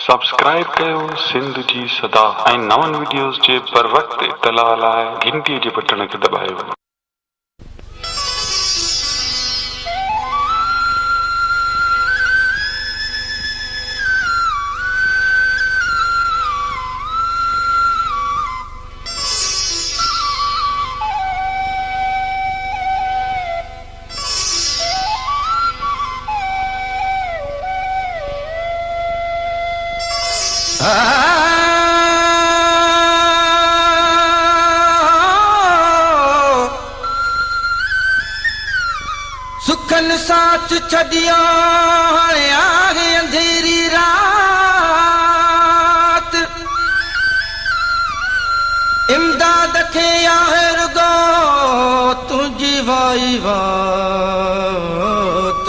Subscribe कयो सिंध जी सदा ऐं नवनि वीडियोज़ जे बर वक़्ति इत्तला लाइ घंटीअ जे बटन खे दॿायो। सुखन साथ छड़िया हाणे आहे अंधेरी रात इमदाद खे आहे रुगो तुंहिंजी वाई वात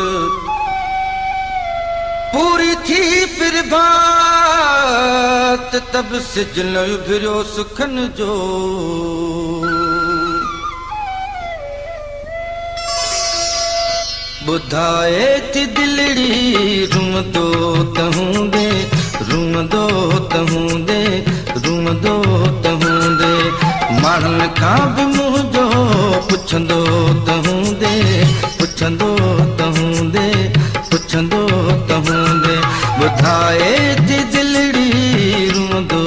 पूरी थी फिर बात तब सिजन उभरियो सुखन जो बुधाए थी दिलड़ी रूम दो तहूंदे मारन खां भी मुझो पुछंदो तहूंदे बुधाए थी दिलड़ी रूम दो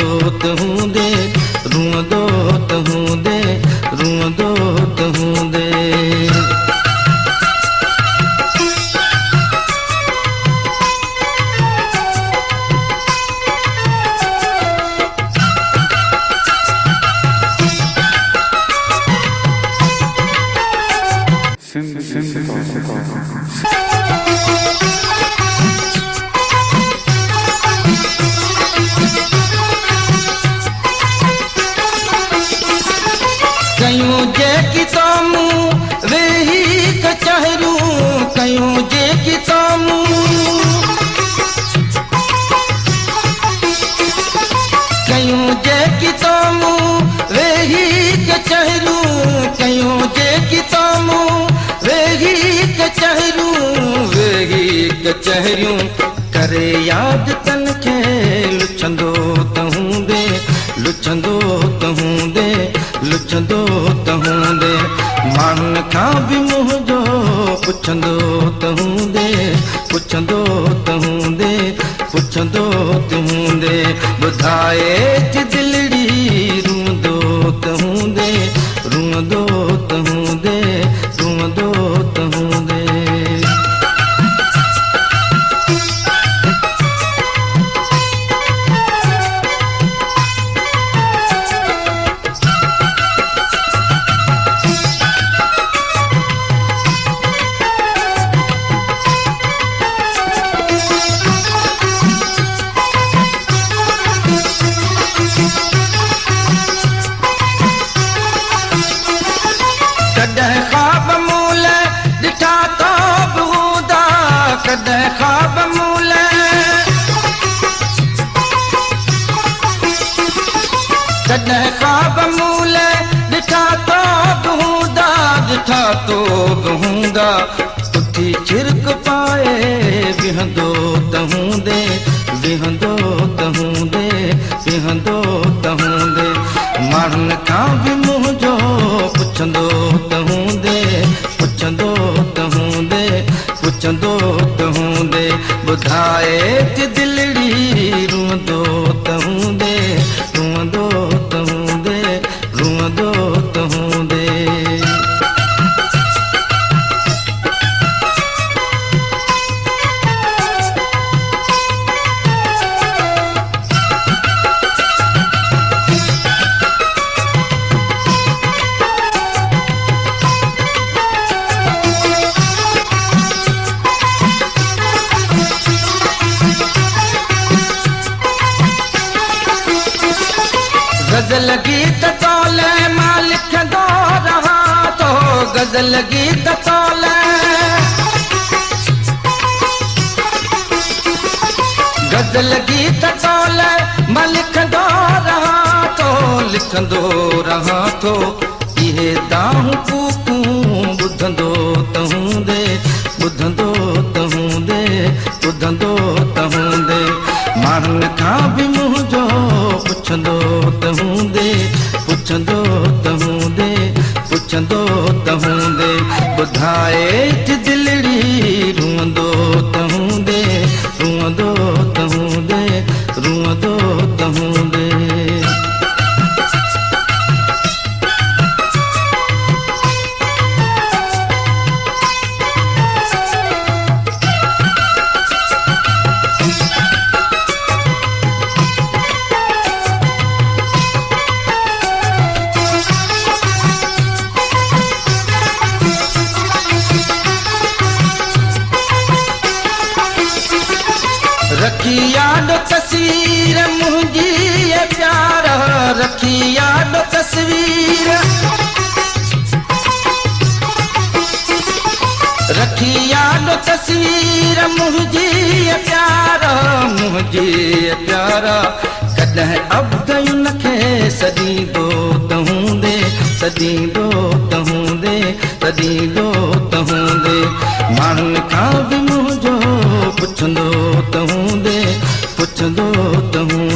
तहूंदे कयूं जेकी सामूं वेही कचहरियूं कयूं जेकी सामूं वेही कचहरियूं कयूं जेकी सामूं वेही कचहरियूं करे याद तन खे लुछंदो तहूंदे माण्हुन खां भी मुझो पुछंदो तहूंदे बुधाए थी दिलड़ी रूम दो तहूंदे कॾहिं ख्वाब मूल ॾिठा तो बि हूंदा कॾहिं ख्वाब मूल ॾिठा तो बि हूंदा उथी छिरक पाए विहंदो तहूंदे माण्हुनि खां भी मुझो पुछंदो तहूंदे बुधाए थी दिलड़ी रूम दो तहूंदे गज़ल गीत तोले मां लिखंदो रहां थो गज़ल गीत तोले मां लिखंदो रहां थो इहे दाहूं कूकूं ॿुधंदो तहूंदे माण्हुनि खां बि मुंहिंजो पुछंदो त हूंदे पुछंदो त हूंदे पुछंदो त हूंदे ॿुधाए दिलड़ी रुअंदो त हूंदे रुअंदो त हूंदे रुअंदो त हूंदे रखी याद तस्वीर मुंहिंजी प्यार रखी याद तस्वीर रखी याद तस्वीर मुंहिंजी प्यार कॾहिं अबदयुन खे सॾींदो त हूंदे सॾींदो त हूंदे सॾींदो त हूंदे माण्हुनि खां बि मुंहिंजो पुछंदो त हूंदे पुछंदो त हूंदे